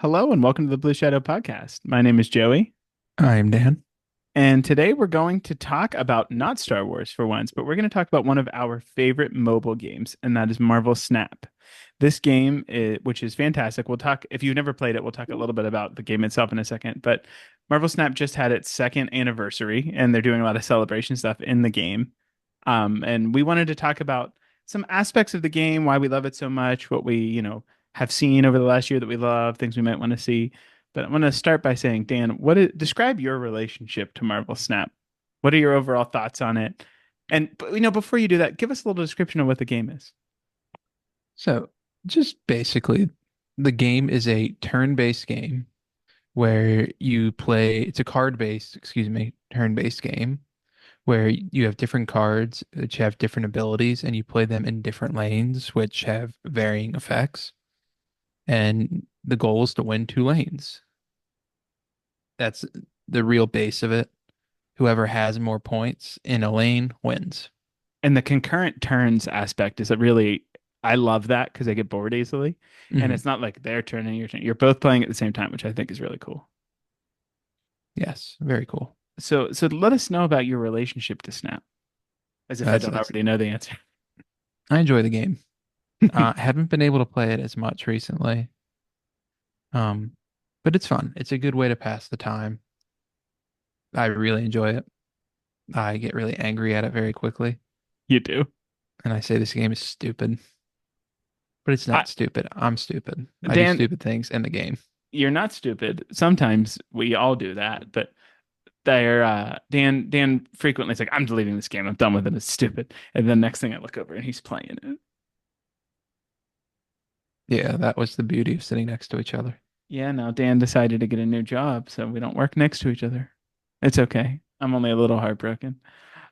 Hello and welcome to the Blue Shadow Podcast. My name is Joey, I'm Dan. and today we're going to talk about not Star Wars for once, but we're going to talk about one of our favorite mobile games, and that is Marvel Snap. This game, which is fantastic, we'll talk, if you've never played it, we'll talk a little bit about the game itself in a second. But Marvel Snap just had its second anniversary, and they're doing a lot of celebration stuff in the game. And we wanted to talk about some aspects of the game, why we love it so much, what we, have seen over the last year that we love, things we might want to see. But I want to start by saying, Dan, describe your relationship to Marvel Snap? What are your overall thoughts on it? And before you do that, give us a little description of what the game is. So, just basically, the game is a turn-based game where you play, it's a card-based, excuse me, turn-based game where you have different cards which have different abilities and you play them in different lanes which have varying effects. And the goal is to win two lanes. That's the real base of it. Whoever has more points in a lane wins. And the concurrent turns aspect is a really, I love that because I get bored easily. And Hmm. it's not like their turn and your turn. You're both playing at the same time, which I think is really cool. Yes, very cool. So let us know about your relationship to Snap, as if I don't That's already know the answer. I enjoy the game. Haven't been able to play it as much recently. Um, but it's fun. It's a good way to pass the time. I really enjoy it. I get really angry at it very quickly, You do. and I say this game is stupid, but it's I, not stupid. I'm stupid. I do Dan, stupid things in the game. you're not stupid. Sometimes we all do that, but Dan frequently is like, I'm deleting this game. I'm done with it. It's stupid. And then next thing I look over and he's playing it. Yeah, that was the beauty of sitting next to each other. Yeah, now Dan decided to get a new job, so we don't work next to each other. It's okay. I'm only a little heartbroken.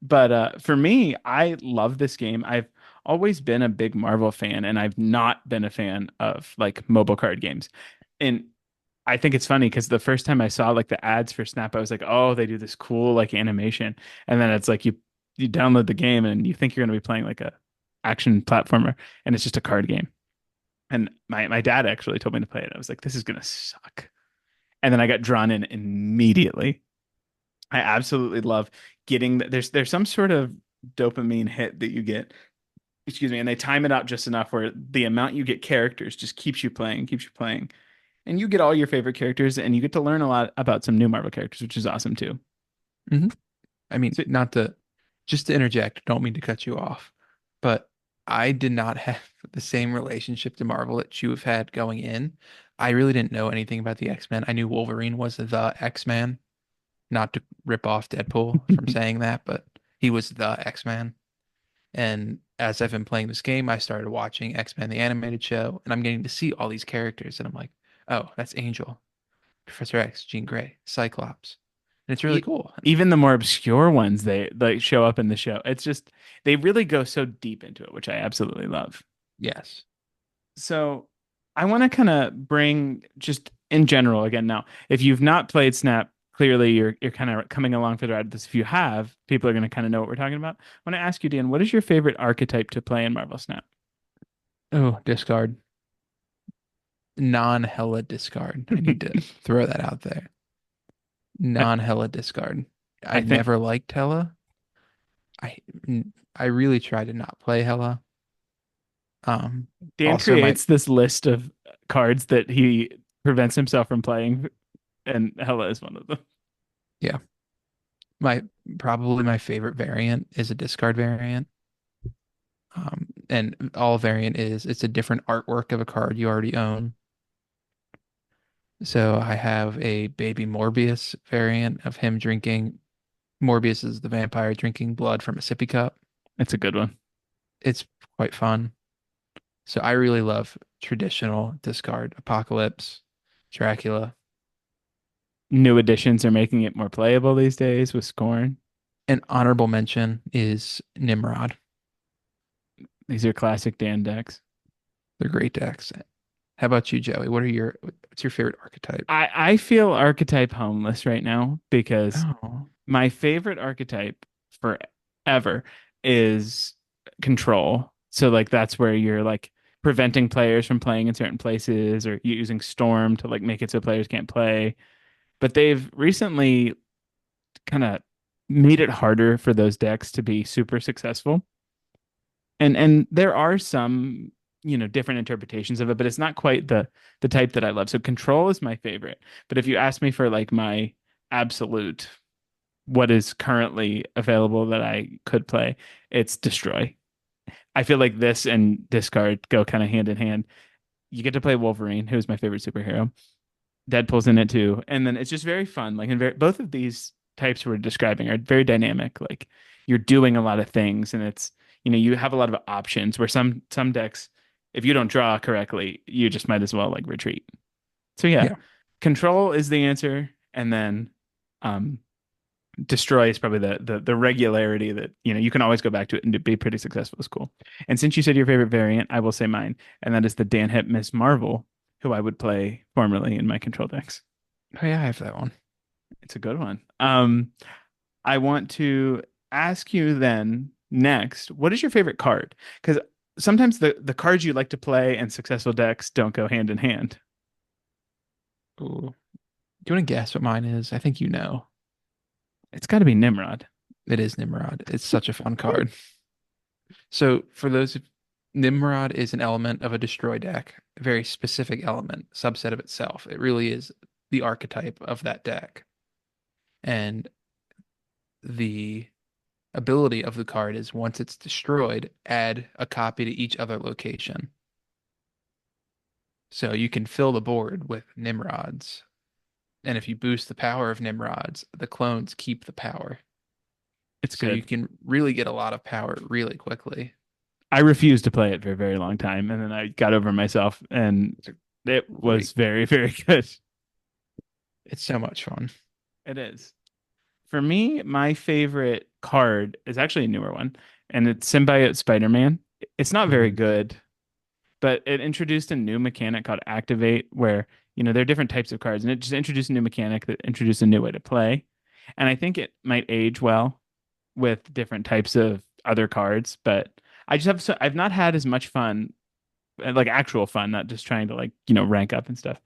But for me, I love this game. I've always been a big Marvel fan, and I've not been a fan of like mobile card games. And I think it's funny because the first time I saw like the ads for Snap, I was like, oh, they do this cool like animation. And then it's like you download the game and you think you're gonna be playing like a action platformer, and it's just a card game. And my dad actually told me to play it. I was like, this is gonna suck. And then I got drawn in immediately. I absolutely love getting there's some sort of dopamine hit that you get, excuse me, and they time it out just enough where the amount you get characters just keeps you playing. And you get all your favorite characters and you get to learn a lot about some new Marvel characters, which is awesome too. Hmm. I mean, So not to just to interject, don't mean to cut you off, but I did not have the same relationship to Marvel that you have had going in. I really didn't know anything about the X-Men. I knew Wolverine was the X-Man, not to rip off Deadpool from saying that, but he was the X-Man. And as I've been playing this game, I started watching X-Men the animated show, and I'm getting to see all these characters, and I'm like, oh, that's Angel, Professor X, Jean Grey, Cyclops. And it's really e- cool. even the more obscure ones they like show up in the show. It's just they really go so deep into it, which I absolutely love. Yes. So I want to kind of bring just in general again now, if you've not played Snap, clearly you're kind of coming along for the ride with this. If you have, people are going to kind of know what we're talking about. I want to ask you, Dan, what is your favorite archetype to play in Marvel Snap? Oh, discard. Non-Hela discard. I need to throw that out there. I, Non-Hela discard. I I think never liked Hela. I I really try to not play Hela. Dan Also my creates this list of cards that he prevents himself from playing, and Hela is one of them. yeah, my probably my favorite variant is a discard variant. And all variant is it's a different artwork of a card you already own. So I have a baby Morbius variant of him drinking. Morbius is the vampire drinking blood from a sippy cup. It's a good one. It's quite fun. So I really love traditional discard, Apocalypse, Dracula. New additions are making it more playable these days with Scorn. An honorable mention is Nimrod. These are classic Dan decks. They're great decks. How about you, Joey? What's your favorite archetype? I feel archetype homeless right now because Oh, my favorite archetype forever is control. So like that's where you're like preventing players from playing in certain places or using Storm to like make it so players can't play. But they've recently kind of made it harder for those decks to be super successful. And there are some, different interpretations of it, but it's not quite the type that I love. So Control is my favorite. But if you ask me for like my absolute what is currently available that I could play, it's Destroy. I feel like this and Discard go kind of hand in hand. You get to play Wolverine, who's my favorite superhero. Deadpool's in it too, and then it's just very fun. Like both of these types we're describing are very dynamic. Like you're doing a lot of things, and it's you have a lot of options. Where some decks, if you don't draw correctly, you just might as well like retreat. So yeah, Yeah. Control is the answer, and then um, Destroy is probably the regularity that you can always go back to it and be pretty successful is cool. And since you said your favorite variant, I will say mine, and that is the Dan Hip Miss Marvel, who I would play formerly in my Control decks. Oh yeah, I have that one. It's a good one. I want to ask you then next, what is your favorite card? Because sometimes the cards you like to play and successful decks don't go hand in hand. Ooh. Do you want to guess what mine is? I think you know. It's got to be Nimrod. It is Nimrod. It's such a fun card. So for those, Nimrod is an element of a destroy deck, a very specific element, subset of itself. It really is the archetype of that deck. And the ability of the card is once it's destroyed, add a copy to each other location. So you can fill the board with Nimrods. And if you boost the power of Nimrods, the clones keep the power. It's So you good. can really get a lot of power really quickly. I refused to play it for a very long time, and then I got over myself, and It's a it was great, very, very good. it's so much fun. It is. For me, my favorite card is actually a newer one, and it's Symbiote Spider-Man. It's not very Mm. good, but it introduced a new mechanic called Activate, where there are different types of cards, and it just introduced a new mechanic that introduced a new way to play. And I think it might age well with different types of other cards, but I've not had as much fun, like actual fun, not just trying to like rank up and stuff,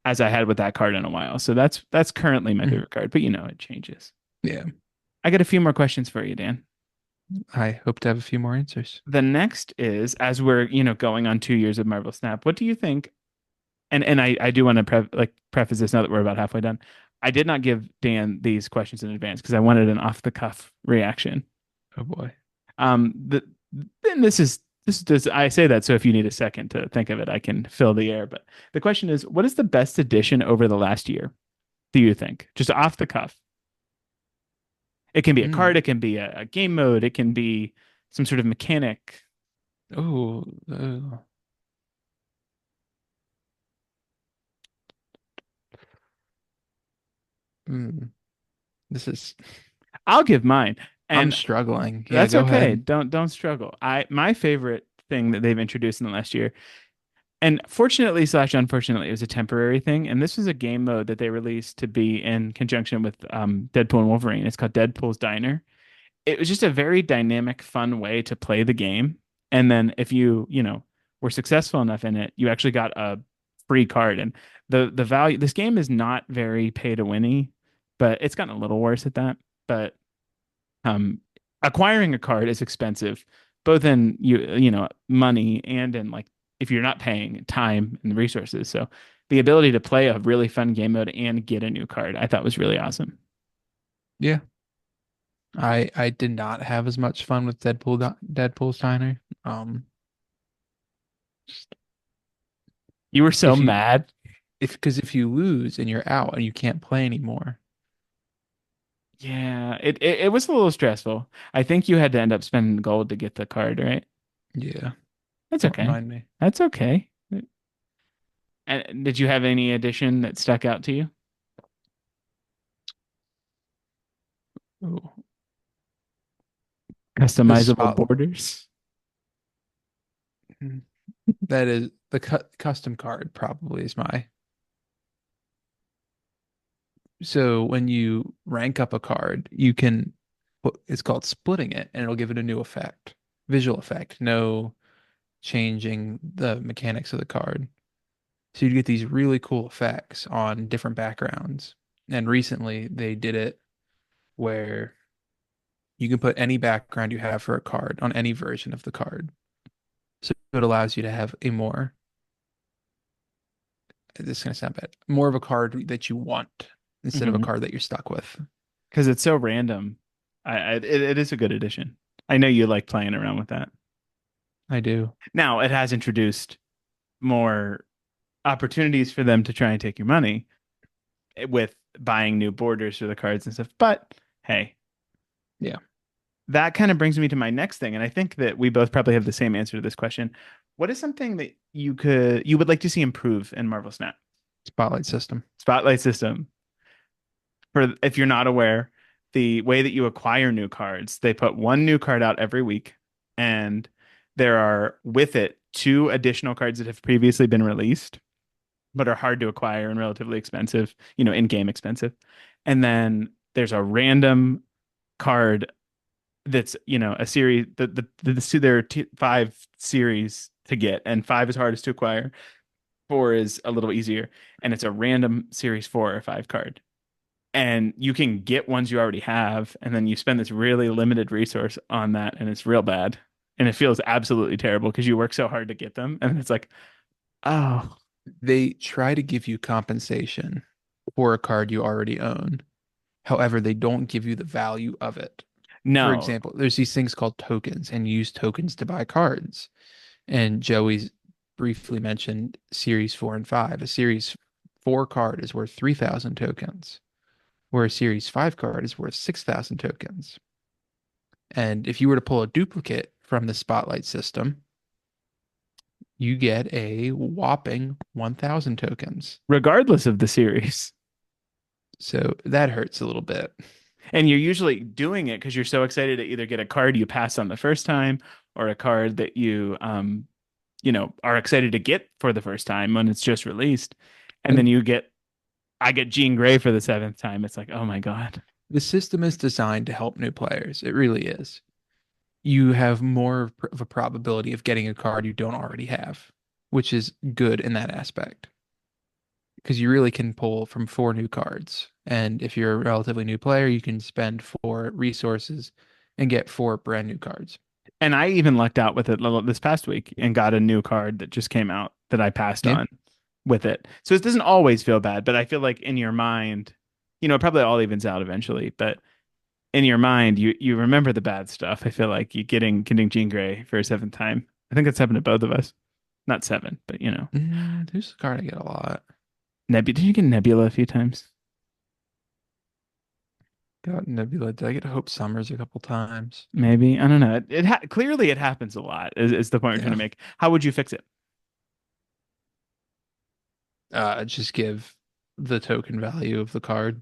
as I had with that card in a while. So that's currently my Mhm. favorite card, but it changes. Yeah. I got a few more questions for you, Dan. I hope to have a few more answers. The next is, as we're going on 2 years of Marvel Snap, what do you think? And I do want to preface this now that we're about halfway done. I did not give Dan these questions in advance because I wanted an off the cuff reaction. Oh boy. The then this I say that so if you need a second to think of it, I can fill the air. But the question is, what is the best addition over the last year? Do you think? Just off the cuff. It can be a Mm. card, it can be a game mode, it can be some sort of mechanic. Oh, mm. This is, I'll give mine, I'm and struggling. Yeah, that's go okay. ahead. Don't struggle. My favorite thing that they've introduced in the last year, and fortunately slash unfortunately, it was a temporary thing. And this was a game mode that they released to be in conjunction with Deadpool and Wolverine. It's called Deadpool's Diner. It was just a very dynamic, fun way to play the game. And then if you were successful enough in it, you actually got a free card. And the value, this game is not very pay to winny, but it's gotten a little worse at that. But um, acquiring a card is expensive, both in money and in like if you're not paying time and resources. So the ability to play a really fun game mode and get a new card, I thought was really awesome. Yeah. I did not have as much fun with Deadpool Steiner. Just You were so if you mad. if because if you lose and you're out and you can't play anymore. Yeah, it was a little stressful. I think you had to end up spending gold to get the card, right? Yeah. That's Don't okay. remind me. That's okay. And did you have any addition that stuck out to you? Ooh. The Customizable spot borders. that is the custom card probably is my. So when you rank up a card, you can it's called splitting it and it'll give it a new effect. Visual effect. No changing the mechanics of the card. So you'd get these really cool effects on different backgrounds. And recently they did it where you can put any background you have for a card on any version of the card. So it allows you to have a more, this is going to sound bad, more of a card that you want instead of a Hmm. card that you're stuck with. Because it's so random. It is a good addition. I know you like playing around with that. I do. Now it has introduced more opportunities for them to try and take your money with buying new borders for the cards and stuff. But hey, Yeah. that kind of brings me to my next thing, and I think that we both probably have the same answer to this question. What is something that you would like to see improve in Marvel Snap? Spotlight system. Spotlight system. For if you're not aware, the way that you acquire new cards, they put one new card out every week, and there are with it two additional cards that have previously been released, but are hard to acquire and relatively expensive, in-game expensive. And then there's a random card that's, a series there are five series to get, and five is hardest to acquire. Four is a little easier, and it's a random series four or five card. And you can get ones you already have, and then you spend this really limited resource on that, and it's real bad. And it feels absolutely terrible because you work so hard to get them, and it's like, oh, They try to give you compensation for a card you already own. However, they don't give you the value of it. For no. example, there's these things called tokens, and you use tokens to buy cards. And Joey's briefly mentioned Series 4 and 5. A Series 4 card is worth 3,000 tokens, where a Series 5 card is worth 6,000 tokens. And if you were to pull a duplicate from the Spotlight system, you get a whopping 1,000 tokens. Regardless of the series. So that hurts a little bit. And you're usually doing it because you're so excited to either get a card you passed on the first time or a card that are excited to get for the first time when it's just released. And then And I get Jean Grey for the seventh time. It's like, oh my God. the system is designed to help new players. It really is. You have more of a probability of getting a card you don't already have, which is good in that aspect because you really can pull from four new cards. And if you're a relatively new player, you can spend four resources and get four brand new cards. And I even lucked out with it this past week and got a new card that just came out that I passed Yeah. on with it. So it doesn't always feel bad, but I feel like in your mind, it probably all evens out eventually, but in your mind, you remember the bad stuff. I feel like you getting Jean Grey for a seventh time. I think that's happened to both of us. Not seven, but There's a card I get a lot. Nebula. Did you get Nebula a few times? Got Nebula. Did I get Hope Summers a couple times? Maybe. I don't know. Clearly it happens a lot. Is the point I'm trying to Yeah. make? How would you fix it? Just give the token value of the card.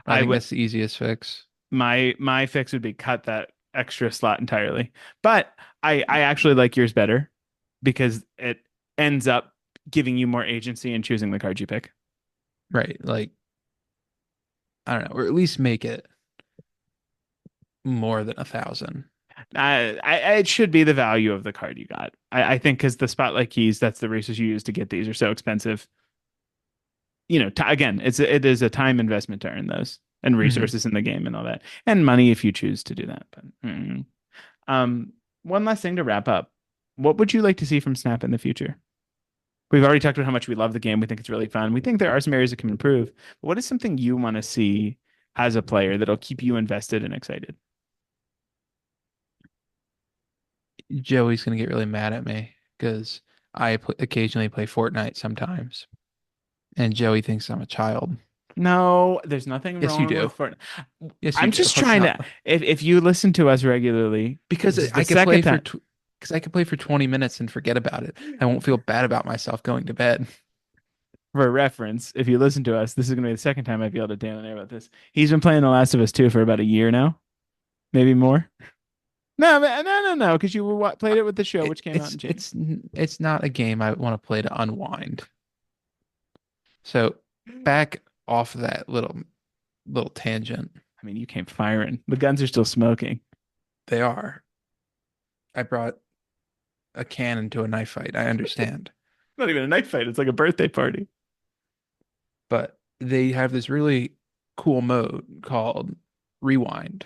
I I think would. that's the easiest fix. My fix would be cut that extra slot entirely. But I actually like yours better because it ends up giving you more agency in choosing the card you pick. Right. Like, I don't know, or at least make it more than 1,000. It should be the value of the card you got. I think because the spotlight keys, that's the resources you use to get these, are so expensive. Again, it is a time investment to earn those and Hmm. resources in the game and all that, and money if you choose to do that. But one last thing to wrap up. What would you like to see from Snap in the future? We've already talked about how much we love the game. We think it's really fun. We think there are some areas that can improve. But what is something you want to see as a player that'll keep you invested and excited? Joey's gonna get really mad at me because occasionally play Fortnite sometimes, and Joey thinks I'm a child. No, there's nothing Yes, you wrong do. with Fortnite. Yes, you I'm do. just Let's trying not to. If you listen to us regularly, because this is the I could second play for time. tw because I could play for 20 minutes and forget about it. I won't feel bad about myself going to bed. For reference, if you listen to us, this is going to be the second time I've yelled at Dan and Air about this. He's been playing The Last of Us 2 for about a year now, maybe more. No, no, because you played it with the show, It, which came out it's in January. it's it's not a game I want to play to unwind. So back off that little tangent. I mean, you came firing. The guns are still smoking. They are. I brought a cannon to a knife fight. I understand. Not even a knife fight. It's like a birthday party. But they have this really cool mode called Rewind,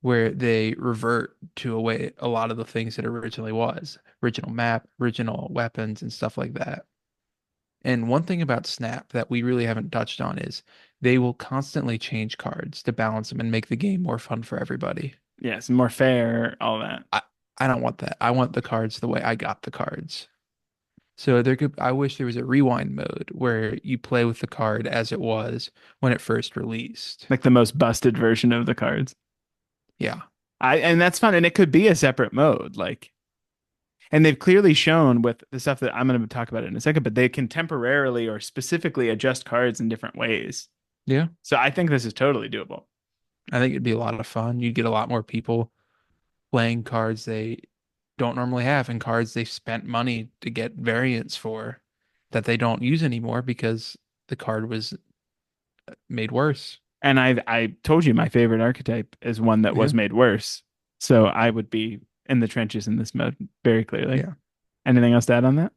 where they revert to a way a lot of the things that originally was original map, original weapons, and stuff like that. And one thing about Snap that we really haven't touched on is they will constantly change cards to balance them and make the game more fun for everybody. Yes, more fair, all that. I, I don't want that. I want the cards the way I got the cards. So I wish there was a rewind mode where you play with the card as it was when it first released. Like the most busted version of the cards. Yeah. And that's fun. And it could be a separate mode. Like, and they've clearly shown with the stuff that I'm going to talk about in a second, but they can temporarily or specifically adjust cards in different ways. Yeah. So I think this is totally doable. I think it'd be a lot of fun. You'd get a lot more people playing cards they don't normally have and cards they've spent money to get variants for that they don't use anymore because the card was made worse. And I told you my favorite archetype is one that Yeah. was made worse. So I would be in the trenches in this mode very clearly. Yeah. Anything else to add on that?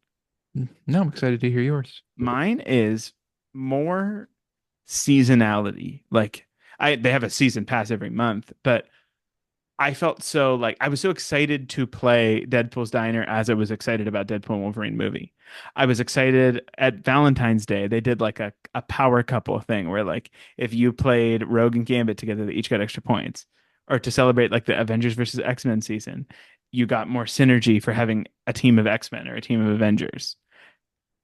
No, I'm excited to hear yours. Mine is more seasonality. Like they have a season pass every month, but I felt so like I was so excited to play Deadpool's Diner as I was excited about Deadpool and Wolverine movie. I was excited at Valentine's Day. They did like a power couple thing where like if you played Rogue and Gambit together, they each got extra points. Or to celebrate like the Avengers versus X-Men season, you got more synergy for having a team of X-Men or a team of Avengers.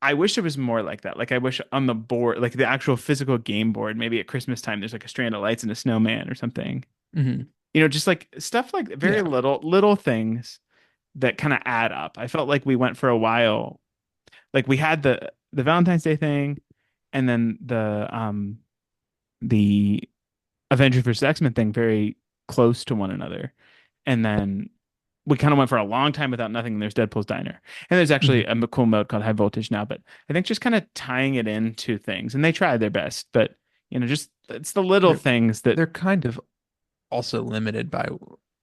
I wish there was more like that. Like I wish on the board, like the actual physical game board, maybe at Christmas time, there's like a strand of lights and a snowman or something. Hmm. Just like stuff like very Yeah. little things that kind of add up. I felt like we went for a while. Like we had the Valentine's Day thing, and then the Avengers versus X-Men thing very close to one another. And then we kind of went for a long time without nothing. And there's Deadpool's Diner. And there's actually Hmm. a cool mode called High Voltage now. But I think just kind of tying it into things. And they tried their best, but just it's the little They're things that they're kind of also limited by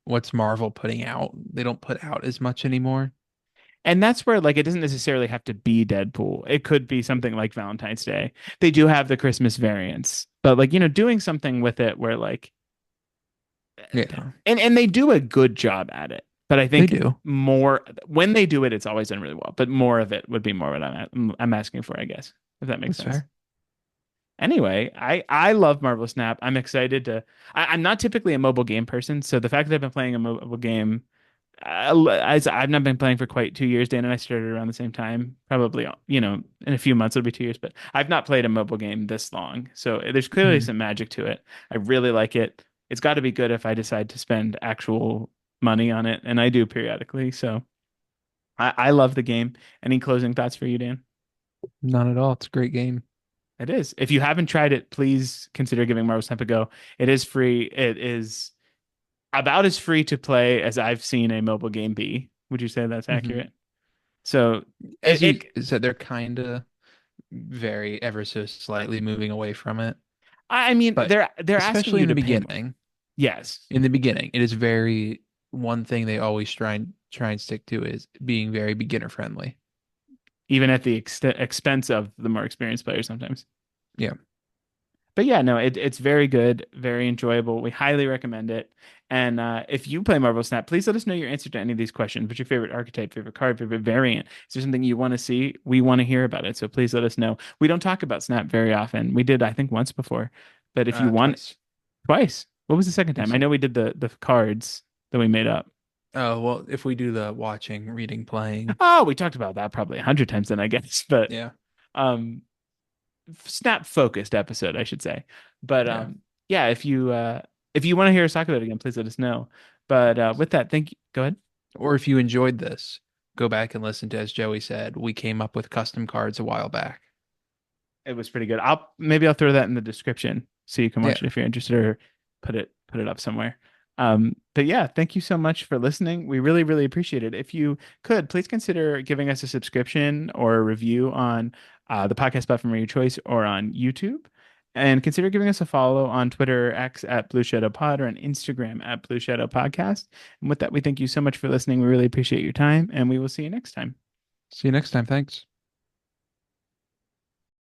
what's Marvel putting out. They don't put out as much anymore. and that's where like it doesn't necessarily have to be Deadpool. It could be something like Valentine's Day. They do have the Christmas variants, but like, doing something with it where like Yeah, and they do a good job at it. But I they think do. more when they do it, it's always done really well. But more of it would be more what I'm asking for, I guess, if that makes That's sense. fair. Anyway, I love Marvel Snap. I'm excited to. I'm not typically a mobile game person, so the fact that I've been playing a mobile game, as I've not been playing for quite 2 years. Dan and I started around the same time, probably in a few months it'll be 2 years. But I've not played a mobile game this long, so there's clearly Mhm. some magic to it. I really like it. It's got to be good if I decide to spend actual money on it, and I do periodically. So I love the game. Any closing thoughts for you, Dan? Not at all. It's a great game. It is. If you haven't tried it, please consider giving Marvel Snap a go. It is free. It is about as free to play as I've seen a mobile game be. Would you say that's Hmm. accurate? So As you it said, they're kind of very ever so slightly moving away from it, I mean but they're asking especially you in the to pay more. beginning. Yes. In the beginning, it is very one thing they always try and stick to is being very beginner friendly. Even at the expense of the more experienced players sometimes. Yeah. But yeah, no, it's very good, very enjoyable. We highly recommend it. And if you play Marvel Snap, please let us know your answer to any of these questions. What's your favorite archetype, favorite card, favorite variant? Is there something you want to see? We want to hear about it. So please let us know. We don't talk about Snap very often. We did, I think, once before. But if you want, Twice. twice. What was the second I think time? I so. know we did the cards that we made up. Oh, well, if we do the watching, reading, playing, Oh, we talked about that probably 100 times then, I guess. But yeah, um, Snap focused episode, I should say. But yeah. yeah, if you want to hear us talk about it again, please let us know. But with that, thank you. Go ahead. Or if you enjoyed this, go back and listen to, as Joey said, we came up with custom cards a while back. It was pretty good. I'll throw that in the description so you can Yeah, watch it if you're interested, or put it up somewhere. But yeah, thank you so much for listening. We really, really appreciate it. If you could, please consider giving us a subscription or a review on the podcast platform of your choice or on YouTube. And consider giving us a follow on Twitter X at Blue Shadow Pod or on Instagram at Blue Shadow Podcast. And with that, we thank you so much for listening. We really appreciate your time, and we will see you next time. See you next time. Thanks.